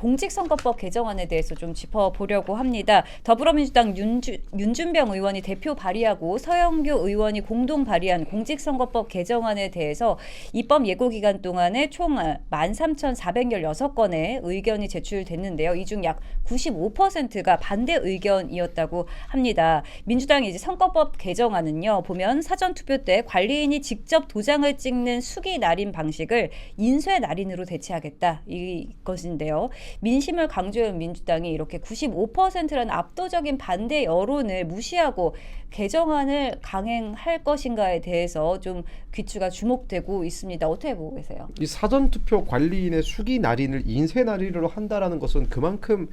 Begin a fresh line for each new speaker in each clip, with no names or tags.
공직선거법 개정안에 대해서 좀 짚어보려고 합니다. 더불어민주당 윤준병 의원이 대표 발의하고 서영교 의원이 공동 발의한 공직선거법 개정안에 대해서 입법 예고 기간 동안에 총 13,416건의 의견이 제출됐는데요. 이 중 약 95%가 반대 의견이었다고 합니다. 민주당이 이제 선거법 개정안은요, 보면 사전투표 때 관리인이 직접 도장을 찍는 수기 날인 방식을 인쇄 날인으로 대체하겠다, 이것인데요. 민심을 강조한 민주당이 이렇게 95%라는 압도적인 반대 여론을 무시하고 개정안을 강행할 것인가에 대해서 좀 귀추가 주목되고 있습니다. 어떻게 보고 계세요?
이 사전투표 관리인의 수기 날인을 인쇄 날인으로 한다라는 것은 그만큼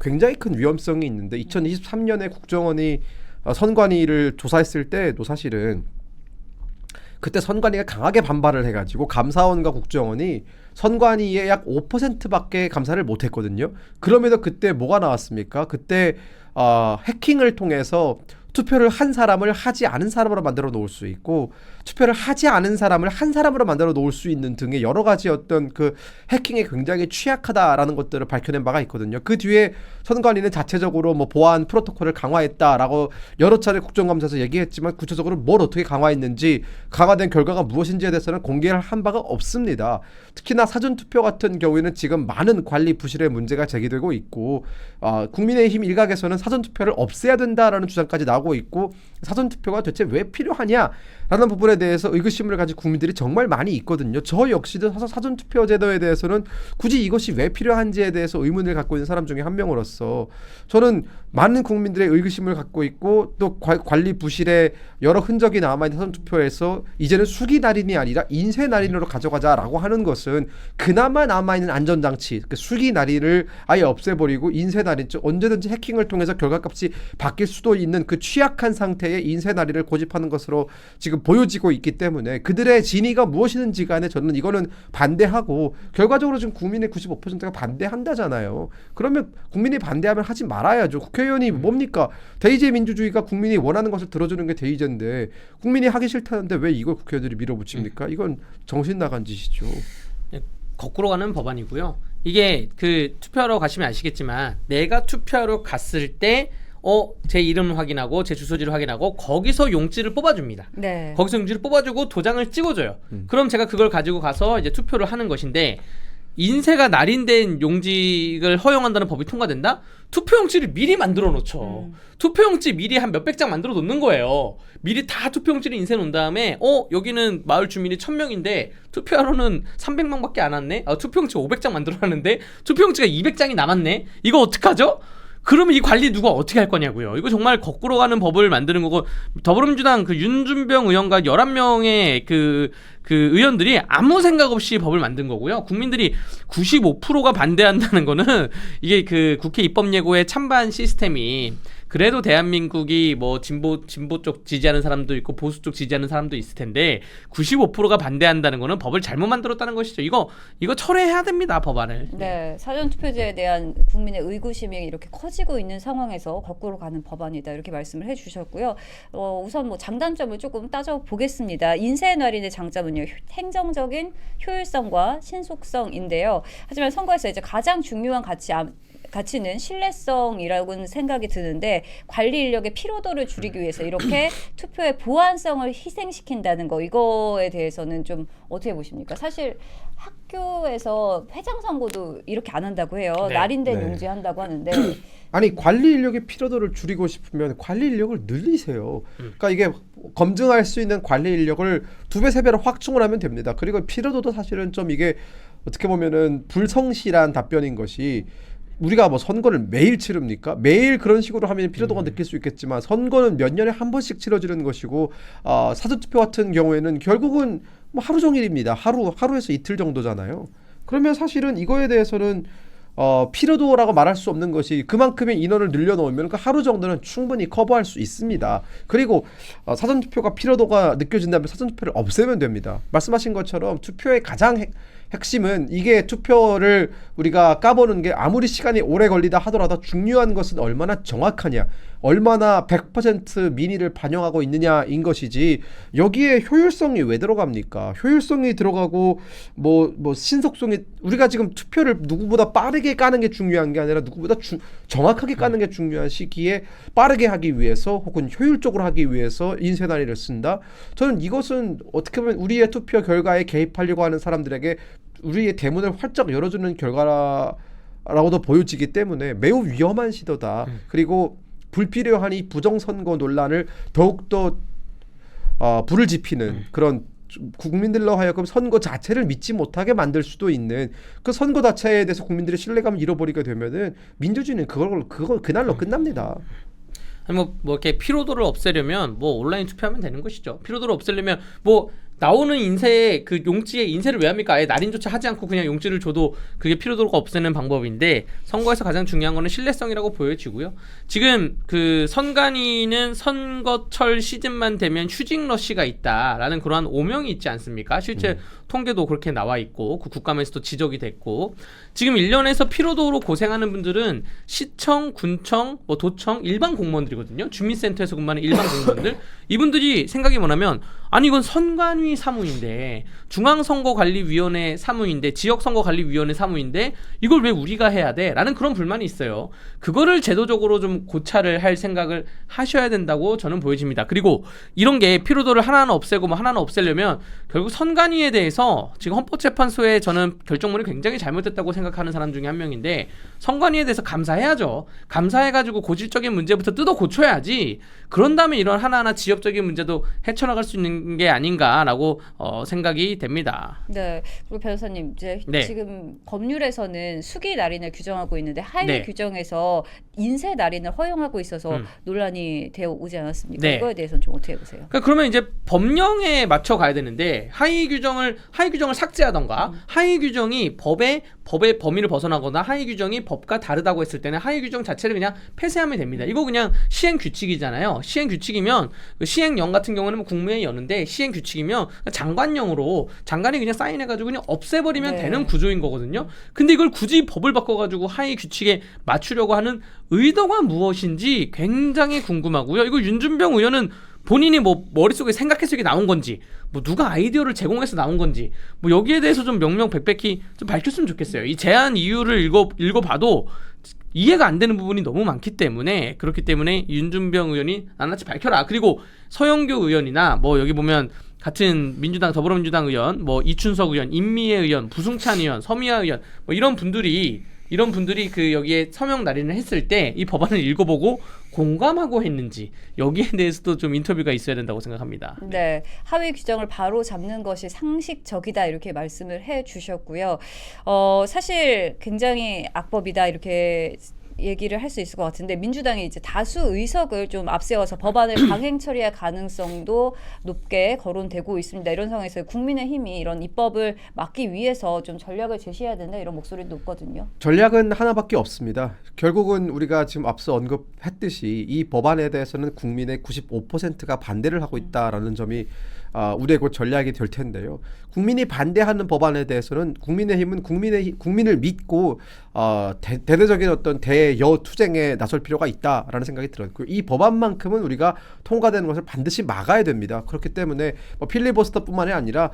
굉장히 큰 위험성이 있는데, 2023년에 국정원이 선관위를 조사했을 때도 사실은 그때 선관위가 강하게 반발을 해가지고 감사원과 국정원이 선관위의 약 5%밖에 감사를 못했거든요. 그럼에도 그때 뭐가 나왔습니까? 그때 해킹을 통해서 투표를 한 사람을 하지 않은 사람으로 만들어 놓을 수 있고, 투표를 하지 않은 사람을 한 사람으로 만들어 놓을 수 있는 등의 여러 가지 어떤 그 해킹에 굉장히 취약하다라는 것들을 밝혀낸 바가 있거든요. 그 뒤에 선관위는 자체적으로 뭐 보안 프로토콜을 강화했다라고 여러 차례 국정감사에서 얘기했지만, 구체적으로 뭘 어떻게 강화했는지, 강화된 결과가 무엇인지에 대해서는 공개를 한 바가 없습니다. 특히나 사전투표 같은 경우에는 지금 많은 관리 부실의 문제가 제기되고 있고, 국민의힘 일각에서는 사전투표를 없애야 된다라는 주장까지 나오고 있고, 사전투표가 대체 왜 필요하냐라는 부분에 대해서 의구심을 가진 국민들이 정말 많이 있거든요. 저 역시도 사전투표 제도에 대해서는 굳이 이것이 왜 필요한지에 대해서 의문을 갖고 있는 사람 중에 한 명으로서 저는 많은 국민들의 의구심을 갖고 있고, 또 관리 부실의 여러 흔적이 남아있는 사전투표에서 이제는 수기 날인이 아니라 인쇄 날인으로 가져가자라고 하는 것은 그나마 남아있는 안전장치, 그 수기 날인을 아예 없애버리고 인쇄 날인, 즉 언제든지 해킹을 통해서 결과값이 바뀔 수도 있는 그 취약한 상태의 인쇄 날인을 고집하는 것으로 지금 보여지고 있기 때문에, 그들의 진위가 무엇이든지 간에 저는 이거는 반대하고, 결과적으로 지금 국민의 95%가 반대한다잖아요. 그러면 국민이 반대하면 하지 말아야죠. 국회의원이 뭡니까? 대의제 민주주의가 국민이 원하는 것을 들어주는 게 대의제인데, 국민이 하기 싫다는데 왜 이걸 국회의원들이 밀어붙입니까? 이건 정신 나간 짓이죠.
거꾸로 가는 법안이고요. 이게 그 투표하러 가시면 아시겠지만, 내가 투표하러 갔을 때 제 이름 확인하고 제 주소지를 확인하고 거기서 용지를 뽑아줍니다.
네.
거기서 용지를 뽑아주고 도장을 찍어줘요. 그럼 제가 그걸 가지고 가서 이제 투표를 하는 것인데, 인쇄가 날인된 용지를 허용한다는 법이 통과된다? 투표용지를 미리 만들어 놓죠. 투표용지 미리 한 몇백 장 만들어 놓는 거예요. 미리 다 투표용지를 인쇄 놓은 다음에 여기는 마을 주민이 1000명인데 투표하러는 300명밖에 안 왔네? 투표용지 500장 만들어 놨는데 투표용지가 200장이 남았네? 이거 어떡하죠? 그러면 이 관리 누가 어떻게 할 거냐고요. 이거 정말 거꾸로 가는 법을 만드는 거고, 더불어민주당 그 윤준병 의원과 11명의 그 의원들이 아무 생각 없이 법을 만든 거고요. 국민들이 95%가 반대한다는 거는, 이게 그 국회 입법 예고의 찬반 시스템이, 그래도 대한민국이 뭐 진보 쪽 지지하는 사람도 있고 보수 쪽 지지하는 사람도 있을 텐데 95%가 반대한다는 거는 법을 잘못 만들었다는 것이죠. 이거 철회해야 됩니다, 법안을.
네, 사전투표제에 대한 국민의 의구심이 이렇게 커지고 있는 상황에서 거꾸로 가는 법안이다, 이렇게 말씀을 해주셨고요. 우선 뭐 장단점을 조금 따져보겠습니다. 인쇄 날인의 장점은요, 행정적인 효율성과 신속성인데요. 하지만 선거에서 이제 가장 중요한 가치는 신뢰성이라고는 생각이 드는데, 관리 인력의 피로도를 줄이기 위해서 이렇게 투표의 보안성을 희생시킨다는 거, 이거에 대해서는 좀 어떻게 보십니까? 사실 학교에서 회장 선거도 이렇게 안 한다고 해요.
네.
날인된
네.
용지 한다고 하는데
아니, 관리 인력의 피로도를 줄이고 싶으면 관리 인력을 늘리세요. 그러니까 이게 검증할 수 있는 관리 인력을 2배, 3배로 확충을 하면 됩니다. 그리고 피로도도 사실은 좀 이게 어떻게 보면은 불성실한 답변인 것이, 우리가 뭐 선거를 매일 치릅니까? 매일 그런 식으로 하면 피로도가 느낄 수 있겠지만, 선거는 몇 년에 한 번씩 치러지는 것이고, 사전투표 같은 경우에는 결국은 뭐 하루 종일입니다. 하루에서 이틀 정도잖아요. 그러면 사실은 이거에 대해서는 피로도라고 말할 수 없는 것이, 그만큼의 인원을 늘려놓으면 그 하루 정도는 충분히 커버할 수 있습니다. 그리고 사전투표가 피로도가 느껴진다면 사전투표를 없애면 됩니다. 말씀하신 것처럼 투표의 가장 핵심은 이게 투표를 우리가 까보는 게 아무리 시간이 오래 걸리다 하더라도 중요한 것은 얼마나 정확하냐, 얼마나 100% 민의를 반영하고 있느냐인 것이지 여기에 효율성이 왜 들어갑니까? 효율성이 들어가고 뭐 신속성이, 우리가 지금 투표를 누구보다 빠르게 까는 게 중요한 게 아니라 누구보다 정확하게 까는 게 중요한 시기에 빠르게 하기 위해서 혹은 효율적으로 하기 위해서 인쇄단위를 쓴다. 저는 이것은 어떻게 보면 우리의 투표 결과에 개입하려고 하는 사람들에게 우리의 대문을 활짝 열어주는 결과라고도 보여지기 때문에 매우 위험한 시도다. 그리고 불필요한 이 부정선거 논란을 더욱더 불을 지피는 그런 국민들로 하여금 선거 자체를 믿지 못하게 만들 수도 있는, 그 선거 자체에 대해서 국민들의 신뢰감을 잃어버리게 되면은 민주주의는 그날로 끝납니다.
아니 뭐 이렇게 피로도를 없애려면 뭐 온라인 투표하면 되는 것이죠. 피로도를 없애려면 뭐 나오는 인쇄 그 용지에 인쇄를 왜 합니까? 아예 날인조차 하지 않고 그냥 용지를 줘도 그게 피로도가 없애는 방법인데, 선거에서 가장 중요한 거는 신뢰성이라고 보여지고요. 지금 그 선관위는 선거철 시즌만 되면 휴직 러시가 있다라는 그러한 오명이 있지 않습니까? 실제 통계도 그렇게 나와 있고 그 국감에서도 지적이 됐고, 지금 1년에서 피로도로 고생하는 분들은 시청, 군청, 뭐 도청, 일반 공무원들이거든요. 주민센터에서 근무하는 일반 공무원들. 이분들이 생각이 뭐냐면, 아니 이건 선관위 사무인데, 중앙선거관리위원회 사무인데, 지역선거관리위원회 사무인데 이걸 왜 우리가 해야 돼? 라는 그런 불만이 있어요. 그거를 제도적으로 좀 고찰을 할 생각을 하셔야 된다고 저는 보여집니다. 그리고 이런 게 피로도를 하나하나 없애고 뭐 하나하나 없애려면 결국 선관위에 대해서 지금 헌법재판소에 저는 결정문이 굉장히 잘못됐다고 생각하는 사람 중에 한 명인데, 선관위에 대해서 감사해야죠. 감사해가지고 고질적인 문제부터 뜯어 고쳐야지, 그런 다음에 이런 하나하나 지역적인 문제도 헤쳐나갈 수 있는 게 아닌가라고 생각이 됩니다.
네. 그리고 변호사님, 이제
네.
지금 법률에서는 수기 날인을 규정하고 있는데 하위
네.
규정에서 인쇄 날인을 허용하고 있어서 논란이 되어 오지 않았습니까?
네.
이거에 대해서는 좀 어떻게 보세요?
그러면 이제 법령에 맞춰 가야 되는데, 하위 규정을 삭제하던가, 하위 규정이 법의 범위를 벗어나거나 하위 규정이 법과 다르다고 했을 때는 하위 규정 자체를 그냥 폐쇄하면 됩니다. 이거 그냥 시행 규칙이잖아요. 시행 규칙이면 시행령 같은 경우는 뭐 국무회의 여는데, 시행 규칙이면 장관령으로 장관이 그냥 사인해가지고 그냥 없애버리면
네.
되는 구조인 거거든요. 근데 이걸 굳이 법을 바꿔가지고 하위 규칙에 맞추려고 하는 의도가 무엇인지 굉장히 궁금하고요. 이거 윤준병 의원은 본인이 뭐 머릿속에 생각해서 이게 나온 건지, 뭐 누가 아이디어를 제공해서 나온 건지, 뭐 여기에 대해서 좀 명명백백히 좀 밝혔으면 좋겠어요. 이 제안 이유를 읽어봐도 이해가 안 되는 부분이 너무 많기 때문에, 그렇기 때문에 윤준병 의원이 낱낱이 밝혀라. 그리고 서영교 의원이나 뭐 여기 보면 같은 민주당, 더불어민주당 의원, 뭐 이춘석 의원, 임미애 의원, 부승찬 의원, 서미아 의원, 뭐 이런 분들이 그 여기에 서명 날인을 했을 때 이 법안을 읽어보고 공감하고 했는지, 여기에 대해서도 좀 인터뷰가 있어야 된다고 생각합니다.
네, 하위 규정을 바로 잡는 것이 상식적이다 이렇게 말씀을 해주셨고요. 사실 굉장히 악법이다 이렇게 얘기를 할 수 있을 것 같은데, 민주당이 이제 다수 의석을 좀 앞세워서 법안을 강행 처리할 가능성도 높게 거론되고 있습니다. 이런 상황에서 국민의힘이 이런 입법을 막기 위해서 좀 전략을 제시해야 된다 이런 목소리도 높거든요.
전략은 하나밖에 없습니다. 결국은 우리가 지금 앞서 언급했듯이 이 법안에 대해서는 국민의 95%가 반대를 하고 있다라는 점이 우리의 곧 전략이 될 텐데요. 국민이 반대하는 법안에 대해서는 국민의힘은 국민을 믿고 대대적인 어떤 대여 투쟁에 나설 필요가 있다라는 생각이 들었고, 이 법안만큼은 우리가 통과되는 것을 반드시 막아야 됩니다. 그렇기 때문에 뭐 필리버스터뿐만이 아니라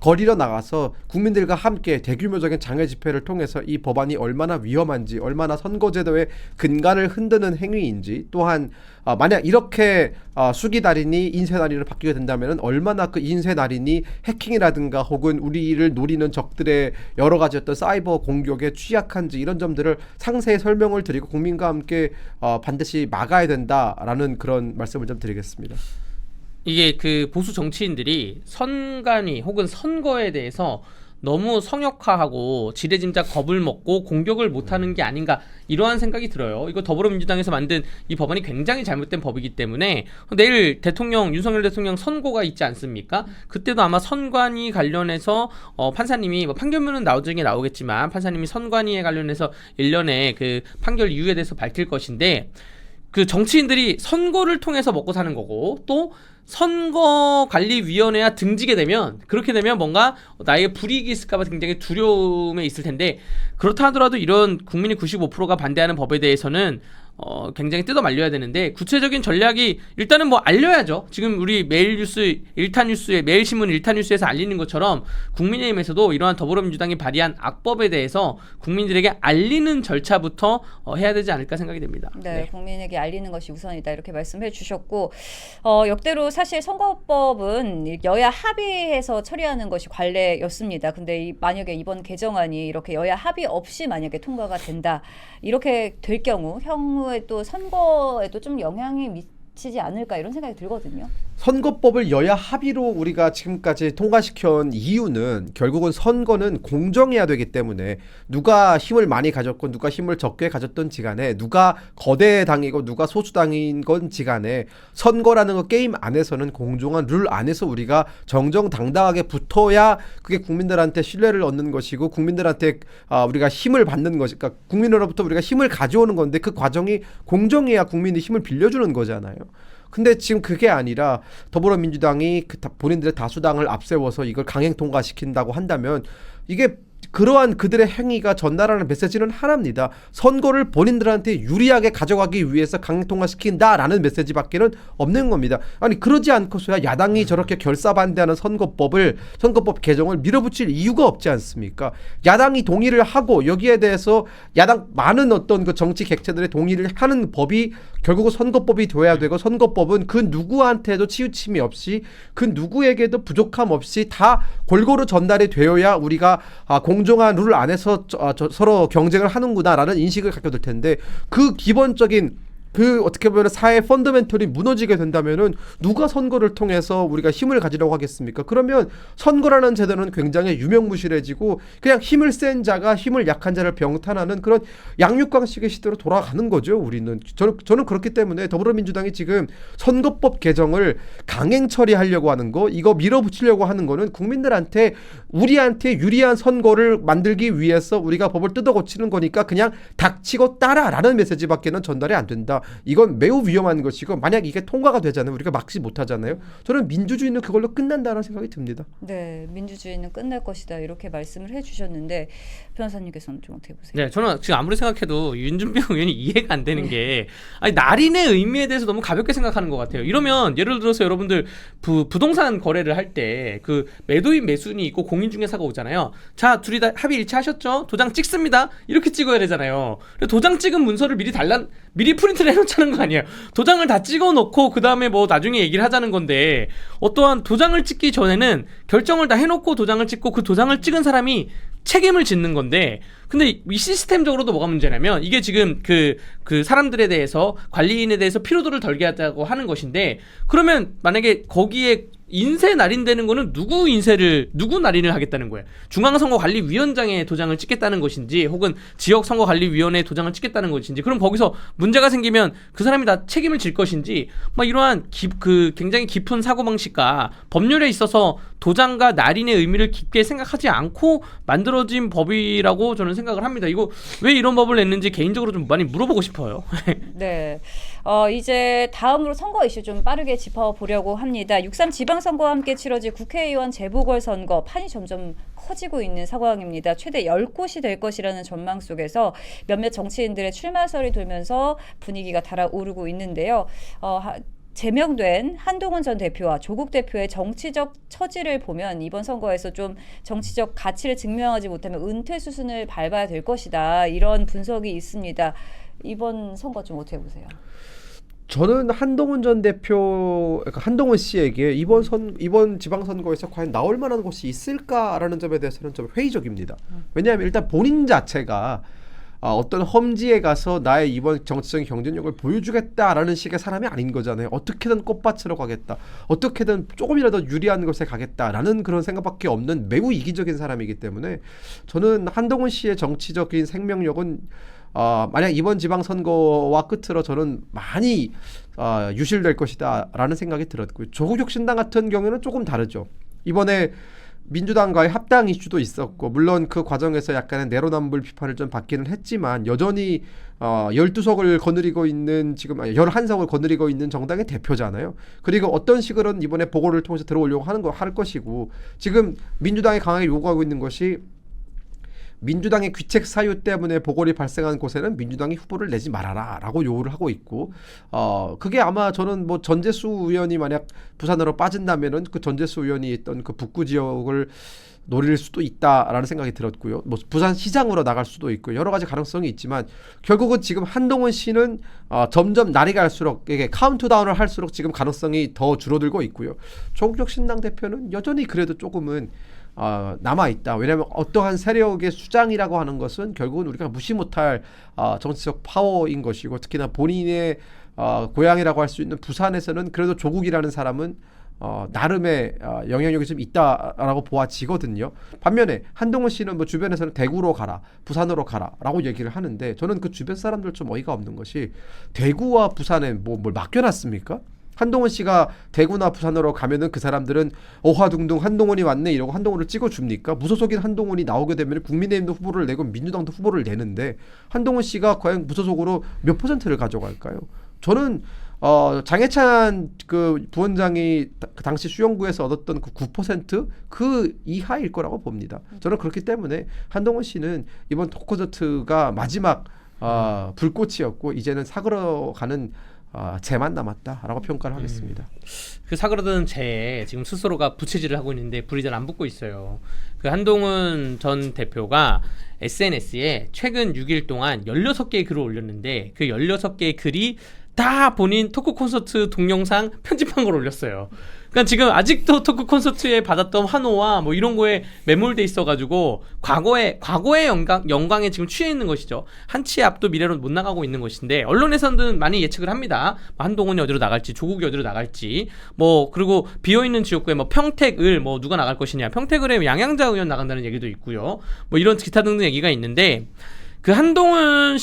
거리로 나가서 국민들과 함께 대규모적인 장외 집회를 통해서 이 법안이 얼마나 위험한지, 얼마나 선거제도의 근간을 흔드는 행위인지, 또한 만약 이렇게 수기 날인이 인쇄 날인으로 바뀌게 된다면 얼마나 그 인쇄 날인이 해킹이라든가 혹은 우리를 노리는 적들의 여러 가지 어떤 사이버 공격에 취약한지, 이런 점들을 상세히 설명을 드리고 국민과 함께 반드시 막아야 된다라는 그런 말씀을 좀 드리겠습니다.
이게 그 보수 정치인들이 선관위 혹은 선거에 대해서 너무 성역화하고 지레짐작 겁을 먹고 공격을 못하는 게 아닌가, 이러한 생각이 들어요. 이거 더불어민주당에서 만든 이 법안이 굉장히 잘못된 법이기 때문에 내일 윤석열 대통령 선고가 있지 않습니까? 그때도 아마 선관위 관련해서 판사님이 뭐 판결문은 나중에 나오겠지만 판사님이 선관위에 관련해서 일련의 그 판결 이유에 대해서 밝힐 것인데, 그 정치인들이 선거를 통해서 먹고 사는 거고 또 선거관리위원회가 등지게 되면 그렇게 되면 뭔가 나의 불이익이 있을까봐 굉장히 두려움에 있을 텐데 그렇다 하더라도 이런 국민이 95%가 반대하는 법에 대해서는 굉장히 뜯어 말려야 되는데 구체적인 전략이 일단은 뭐 알려야죠. 지금 우리 매일뉴스 일타뉴스에 매일신문 일타뉴스에서 알리는 것처럼 국민의힘에서도 이러한 더불어민주당이 발의한 악법에 대해서 국민들에게 알리는 절차부터 해야 되지 않을까 생각이 됩니다.
네, 국민에게 알리는 것이 우선이다 이렇게 말씀해 주셨고 역대로 사실 선거법은 여야 합의해서 처리하는 것이 관례였습니다. 근데 만약에 이번 개정안이 이렇게 여야 합의 없이 만약에 통과가 된다 이렇게 될 경우 향후에 또 선거에도 좀 영향이 미치지 않을까 이런 생각이 들거든요.
선거법을 여야 합의로 우리가 지금까지 통과시켜온 이유는 결국은 선거는 공정해야 되기 때문에 누가 힘을 많이 가졌고 누가 힘을 적게 가졌던지 간에 누가 거대 당이고 누가 소수당인 건지 간에 선거라는 거 게임 안에서는 공정한 룰 안에서 우리가 정정당당하게 붙어야 그게 국민들한테 신뢰를 얻는 것이고 국민들한테 우리가 힘을 받는 것이 그러니까 국민으로부터 우리가 힘을 가져오는 건데 그 과정이 공정해야 국민이 힘을 빌려주는 거잖아요. 근데 지금 그게 아니라 더불어민주당이 본인들의 다수당을 앞세워서 이걸 강행 통과시킨다고 한다면 이게 그러한 그들의 행위가 전달하는 메시지는 하나입니다. 선거를 본인들한테 유리하게 가져가기 위해서 강행 통과시킨다라는 메시지밖에는 없는 겁니다. 아니 그러지 않고서야 야당이 저렇게 결사반대하는 선거법 개정을 밀어붙일 이유가 없지 않습니까? 야당이 동의를 하고 여기에 대해서 야당 많은 어떤 그 정치 객체들의 동의를 하는 법이 결국은 선거법이 되어야 되고 선거법은 그 누구한테도 치우침이 없이 그 누구에게도 부족함 없이 다 골고루 전달이 되어야 우리가 공정한 룰 안에서 서로 경쟁을 하는구나라는 인식을 갖게 될 텐데 그 기본적인 그 어떻게 보면 사회 펀더멘털이 무너지게 된다면은 누가 선거를 통해서 우리가 힘을 가지려고 하겠습니까? 그러면 선거라는 제도는 굉장히 유명무실해지고 그냥 힘을 센 자가 힘을 약한 자를 병탄하는 그런 양육강식의 시대로 돌아가는 거죠. 우리는 저는 그렇기 때문에 더불어민주당이 지금 선거법 개정을 강행 처리하려고 하는 거 이거 밀어붙이려고 하는 거는 국민들한테 우리한테 유리한 선거를 만들기 위해서 우리가 법을 뜯어 고치는 거니까 그냥 닥치고 따라라는 메시지밖에는 전달이 안 된다. 이건 매우 위험한 것이고 만약 이게 통과가 되잖아요. 우리가 막지 못하잖아요. 저는 민주주의는 그걸로 끝난다는 생각이 듭니다.
네, 민주주의는 끝날 것이다 이렇게 말씀을 해주셨는데 변호사님께서는 좀 어떻게 보세요?
네, 저는 지금 아무리 생각해도 윤준병 의원이 이해가 안 되는 게 아니 날인의 의미에 대해서 너무 가볍게 생각하는 것 같아요. 이러면 예를 들어서 여러분들 부동산 거래를 할 때 그 매도인 매수인이 있고 공인중개사가 오잖아요. 자, 둘이 다 합의 일치하셨죠? 도장 찍습니다. 이렇게 찍어야 되잖아요. 도장 찍은 문서를 미리 프린트를 해놓자는 거 아니에요. 도장을 다 찍어놓고 그 다음에 뭐 나중에 얘기를 하자는 건데 어떠한 도장을 찍기 전에는 결정을 다 해놓고 도장을 찍고 그 도장을 찍은 사람이 책임을 짓는 건데 근데 이 시스템적으로도 뭐가 문제냐면 이게 지금 그 사람들에 대해서 관리인에 대해서 피로도를 덜게 하자고 하는 것인데 그러면 만약에 거기에 인쇄 날인되는 거는 누구 날인을 하겠다는 거예요. 중앙선거관리위원장의 도장을 찍겠다는 것인지 혹은 지역선거관리위원회의 도장을 찍겠다는 것인지 그럼 거기서 문제가 생기면 그 사람이 다 책임을 질 것인지 막 이러한 굉장히 깊은 사고방식과 법률에 있어서 도장과 날인의 의미를 깊게 생각하지 않고 만들어진 법이라고 저는 생각을 합니다. 이거 왜 이런 법을 냈는지 개인적으로 좀 많이 물어보고 싶어요.
네, 이제 다음으로 선거 이슈 좀 빠르게 짚어보려고 합니다. 6.3 지방선거와 함께 치러질 국회의원 재보궐선거 판이 점점 커지고 있는 상황입니다. 최대 10곳이 될 것이라는 전망 속에서 몇몇 정치인들의 출마설이 돌면서 분위기가 달아오르고 있는데요. 제명된 한동훈 전 대표와 조국 대표의 정치적 처지를 보면 이번 선거에서 좀 정치적 가치를 증명하지 못하면 은퇴 수순을 밟아야 될 것이다. 이런 분석이 있습니다. 이번 선거 좀 어떻게 보세요?
저는 한동훈 전 대표, 그러니까 한동훈 씨에게 이번 지방선거에서 과연 나올 만한 곳이 있을까라는 점에 대해서는 좀 회의적입니다. 왜냐하면 일단 본인 자체가 어떤 험지에 가서 나의 이번 정치적인 경쟁력을 보여주겠다라는 식의 사람이 아닌 거잖아요. 어떻게든 꽃밭으로 가겠다. 어떻게든 조금이라도 유리한 곳에 가겠다라는 그런 생각밖에 없는 매우 이기적인 사람이기 때문에 저는 한동훈 씨의 정치적인 생명력은 만약 이번 지방선거와 끝으로 저는 많이 유실될 것이다 라는 생각이 들었고요. 조국혁신당 같은 경우에는 조금 다르죠. 이번에 민주당과의 합당 이슈도 있었고 물론 그 과정에서 약간의 내로남불 비판을 좀 받기는 했지만 여전히 12석을 거느리고 있는 지금 11석을 거느리고 있는 정당의 대표잖아요. 그리고 어떤 식으로는 이번에 보궐을 통해서 들어오려고 할 것이고 지금 민주당이 강하게 요구하고 있는 것이 민주당의 귀책 사유 때문에 보궐이 발생한 곳에는 민주당이 후보를 내지 말아라 라고 요구를 하고 있고 그게 아마 저는 뭐 전재수 의원이 만약 부산으로 빠진다면은 그 전재수 의원이 있던 그 북구 지역을 노릴 수도 있다라는 생각이 들었고요. 뭐 부산시장으로 나갈 수도 있고 여러 가지 가능성이 있지만 결국은 지금 한동훈 씨는 점점 날이 갈수록 이게 카운트다운을 할수록 지금 가능성이 더 줄어들고 있고요. 조국혁 신당 대표는 여전히 그래도 조금은 남아있다. 왜냐하면 어떠한 세력의 수장이라고 하는 것은 결국은 우리가 무시 못할 정치적 파워인 것이고 특히나 본인의 고향이라고 할 수 있는 부산에서는 그래도 조국이라는 사람은 나름의 영향력이 좀 있다라고 보아지거든요. 반면에 한동훈 씨는 뭐 주변에서는 대구로 가라, 부산으로 가라라고 얘기를 하는데 저는 그 주변 사람들 좀 어이가 없는 것이 대구와 부산에 뭘 맡겨놨습니까? 한동훈 씨가 대구나 부산으로 가면은 그 사람들은 어화둥둥 한동훈이 왔네 이러고 한동훈을 찍어줍니까? 무소속인 한동훈이 나오게 되면 국민의힘도 후보를 내고 민주당도 후보를 내는데 한동훈 씨가 과연 무소속으로 몇 %를 가져갈까요? 저는 장해찬 그 부원장이 그 당시 수영구에서 얻었던 그 9% 이하일 거라고 봅니다. 저는 그렇기 때문에 한동훈 씨는 이번 토크콘서트가 마지막 불꽃이었고 이제는 사그러가는 재만 남았다라고 평가를 하겠습니다.
그 사그러드는 재에 지금 스스로가 부채질을 하고 있는데 불이 잘 안 붙고 있어요. 그 한동훈 전 대표가 SNS에 최근 6일 동안 16개의 글을 올렸는데 그 16개의 글이 다 본인 토크 콘서트 동영상 편집한 걸 올렸어요. 그러니까 지금 아직도 토크 콘서트에 받았던 환호와 뭐 이런 거에 매몰돼 있어가지고 과거의 영광에 지금 취해 있는 것이죠. 한치의 앞도 미래로 못 나가고 있는 것인데 언론에서는 많이 예측을 합니다. 한동훈이 어디로 나갈지, 조국이 어디로 나갈지, 뭐 그리고 비어 있는 지역구에 뭐 평택을 뭐 누가 나갈 것이냐, 평택을에 양양자 의원 나간다는 얘기도 있고요. 뭐 이런 기타 등등 얘기가 있는데. 그 한동훈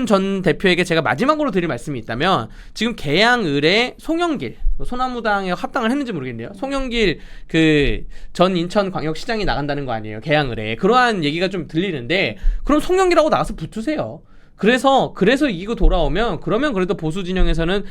전 대표에게 제가 마지막으로 드릴 말씀이 있다면 지금 계양을에 송영길 소나무당에 합당을 했는지 모르겠네요. 송영길 그 전 인천광역시장이 나간다는 거 아니에요. 계양을에 그러한 얘기가 좀 들리는데 그럼 송영길하고 나가서 붙으세요. 그래서 이기고 돌아오면 그러면 그래도 보수 진영에서는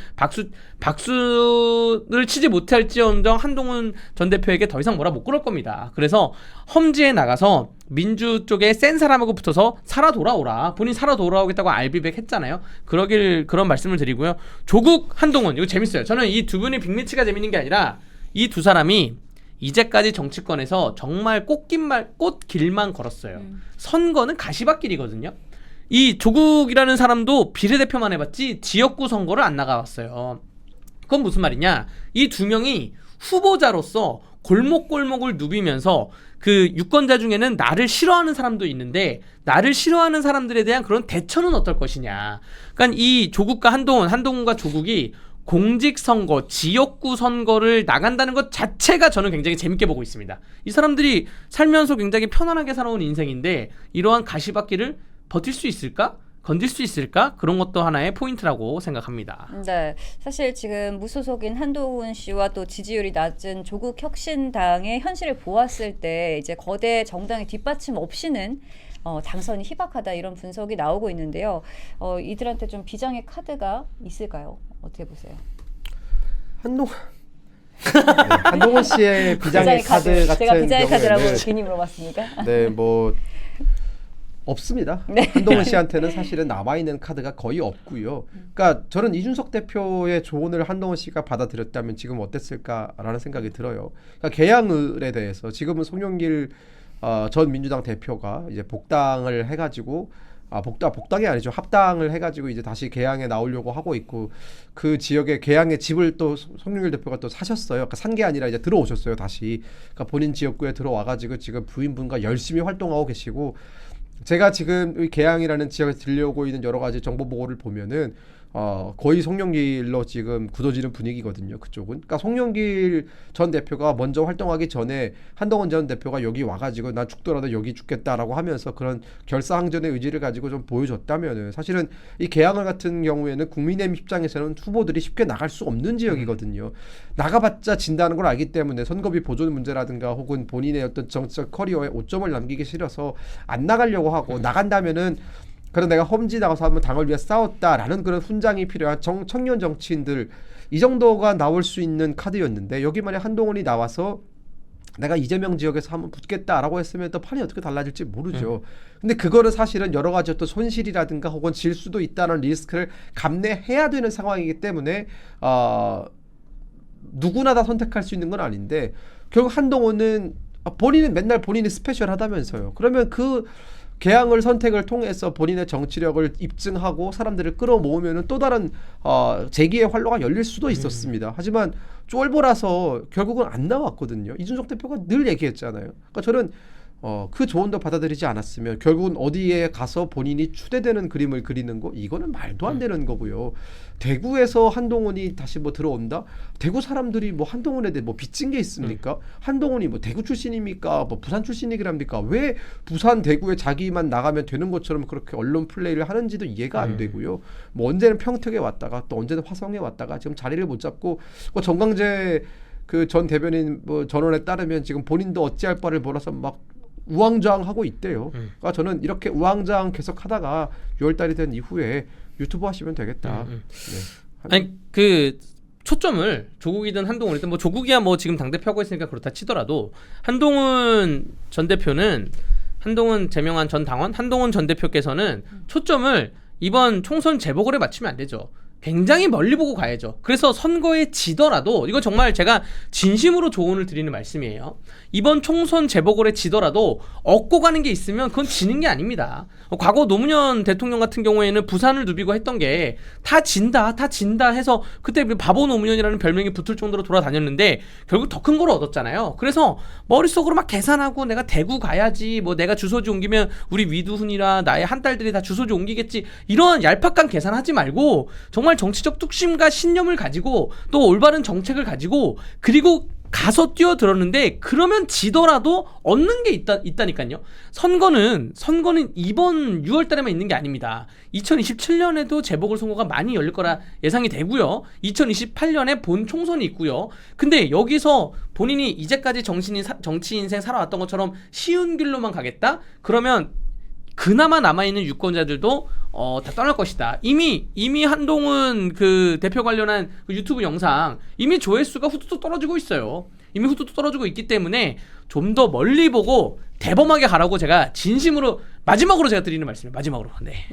박수를 치지 못할지언정 한동훈 전 대표에게 더 이상 뭐라 못 그럴 겁니다. 그래서 험지에 나가서 민주 쪽에 센 사람하고 붙어서 살아 돌아오라. 본인 살아 돌아오겠다고 알비백 했잖아요. 그런 말씀을 드리고요. 조국 한동훈 이거 재밌어요. 저는 이 두 분의 빅매치가 재밌는 게 아니라 이 두 사람이 이제까지 정치권에서 정말 꽃길만 걸었어요. 선거는 가시밭길이거든요. 이 조국이라는 사람도 비례대표만 해봤지 지역구 선거를 안 나가봤어요. 그건 무슨 말이냐? 이 두 명이 후보자로서 골목골목을 누비면서 그 유권자 중에는 나를 싫어하는 사람도 있는데 나를 싫어하는 사람들에 대한 그런 대처는 어떨 것이냐. 그러니까 이 조국과 한동훈과 조국이 공직선거, 지역구 선거를 나간다는 것 자체가 저는 굉장히 재밌게 보고 있습니다. 이 사람들이 살면서 굉장히 편안하게 살아온 인생인데 이러한 가시밭길을 버틸 수 있을까? 건질 수 있을까? 그런 것도 하나의 포인트라고 생각합니다.
네, 사실 지금 무소속인 한동훈 씨와 또 지지율이 낮은 조국 혁신당의 현실을 보았을 때 이제 거대 정당의 뒷받침 없이는 당선이 희박하다 이런 분석이 나오고 있는데요. 이들한테 좀 비장의 카드가 있을까요? 어떻게 보세요?
한동훈 씨의 비장의 카드 같은
제가 비장의 카드라고
경우에는
괜히 물어봤습니까?
네, 뭐 없습니다.
네.
한동훈 씨한테는 사실은 남아있는 카드가 거의 없고요. 그러니까 저는 이준석 대표의 조언을 한동훈 씨가 받아들였다면 지금 어땠을까라는 생각이 들어요. 그러니까 계양을에 대해서 지금은 송영길 전 민주당 대표가 이제 복당을 해가지고 복당이 아니죠. 합당을 해가지고 이제 다시 계양에 나오려고 하고 있고 그 지역에 계양의 집을 또 송영길 대표가 또 사셨어요. 그러니까 산 게 아니라 이제 들어오셨어요. 다시. 그러니까 본인 지역구에 들어와가지고 지금 부인분과 열심히 활동하고 계시고 제가 지금 이 계양이라는 지역에 들려오고 있는 여러 가지 정보 보고를 보면은 거의 송영길로 지금 굳어지는 분위기거든요. 그쪽은. 그러니까 송영길 전 대표가 먼저 활동하기 전에 한동훈 전 대표가 여기 와가지고 난 죽더라도 여기 죽겠다라고 하면서 그런 결사항전의 의지를 가지고 좀 보여줬다면은 사실은 이 계양을 같은 경우에는 국민의힘 입장에서는 후보들이 쉽게 나갈 수 없는 지역이거든요. 나가봤자 진다는 걸 알기 때문에 선거비 보존 문제라든가 혹은 본인의 어떤 정치적 커리어에 오점을 남기기 싫어서 안 나가려고 하고 나간다면은 그래서 내가 험지 나가서 한번 당을 위해 싸웠다라는 그런 훈장이 필요한 청년 정치인들 이 정도가 나올 수 있는 카드였는데 여기 만약 한동훈이 나와서 내가 이재명 지역에서 한번 붙겠다라고 했으면 또 판이 어떻게 달라질지 모르죠. 근데 그거는 사실은 여러 가지 어떤 손실이라든가 혹은 질 수도 있다는 리스크를 감내해야 되는 상황이기 때문에 누구나 다 선택할 수 있는 건 아닌데 결국 한동훈은 본인은 맨날 본인이 스페셜하다면서요. 그러면 그 개항을 선택을 통해서 본인의 정치력을 입증하고 사람들을 끌어모으면은 또 다른 재기의 활로가 열릴 수도 있었습니다. 하지만 쫄보라서 결국은 안 나왔거든요. 이준석 대표가 늘 얘기했잖아요. 그러니까 저는 그 조언도 받아들이지 않았으면 결국은 어디에 가서 본인이 추대되는 그림을 그리는 거 이거는 말도 안 되는 거고요. 대구에서 한동훈이 다시 뭐 들어온다? 대구 사람들이 뭐 한동훈에 대해 뭐 빚진 게 있습니까? 한동훈이 뭐 대구 출신입니까? 뭐 부산 출신이랍니까? 왜 부산 대구에 자기만 나가면 되는 것처럼 그렇게 언론 플레이를 하는지도 이해가 안 되고요. 뭐 언제는 평택에 왔다가 또 언제는 화성에 왔다가 지금 자리를 못 잡고 정광재 그 전 대변인 뭐 전원에 따르면 지금 본인도 어찌할 바를 몰라서 막 우왕좌왕하고 있대요. 그러니까 저는 이렇게 우왕좌왕 계속 하다가 6월달이 된 이후에 유튜브 하시면 되겠다. 네.
아니 그 초점을 조국이든 한동훈이든 뭐 조국이야 뭐 지금 당대표하고 있으니까 그렇다 치더라도 한동훈 전 대표는 한동훈 제명한 전 당원 한동훈 전 대표께서는 초점을 이번 총선 재보궐에 맞추면 안 되죠. 굉장히 멀리 보고 가야죠. 그래서 선거에 지더라도 이거 정말 제가 진심으로 조언을 드리는 말씀이에요. 이번 총선 재보궐에 지더라도 얻고 가는 게 있으면 그건 지는 게 아닙니다. 과거 노무현 대통령 같은 경우에는 부산을 누비고 했던 게 다 진다 해서 그때 바보 노무현이라는 별명이 붙을 정도로 돌아다녔는데 결국 더 큰 걸 얻었잖아요. 그래서 머릿속으로 막 계산하고 내가 대구 가야지 뭐 내가 주소지 옮기면 우리 위두훈이라 나의 한 딸들이 다 주소지 옮기겠지 이런 얄팍한 계산하지 말고 정말 정치적 뚝심과 신념을 가지고 또 올바른 정책을 가지고 그리고 가서 뛰어들었는데 그러면 지더라도 얻는 게 있다니까요. 선거는 이번 6월 달에만 있는 게 아닙니다. 2027년에도 재보궐선거가 많이 열릴 거라 예상이 되고요. 2028년에 본 총선이 있고요. 근데 여기서 본인이 이제까지 정치 인생 살아왔던 것처럼 쉬운 길로만 가겠다? 그러면 그나마 남아있는 유권자들도 다 떠날 것이다. 이미 한동훈 그 대표 관련한 그 유튜브 영상 이미 조회수가 후두둑 떨어지고 있어요. 이미 후두둑 떨어지고 있기 때문에 좀 더 멀리 보고 대범하게 가라고 제가 진심으로 마지막으로 제가 드리는 말씀이에요. 마지막으로. 네.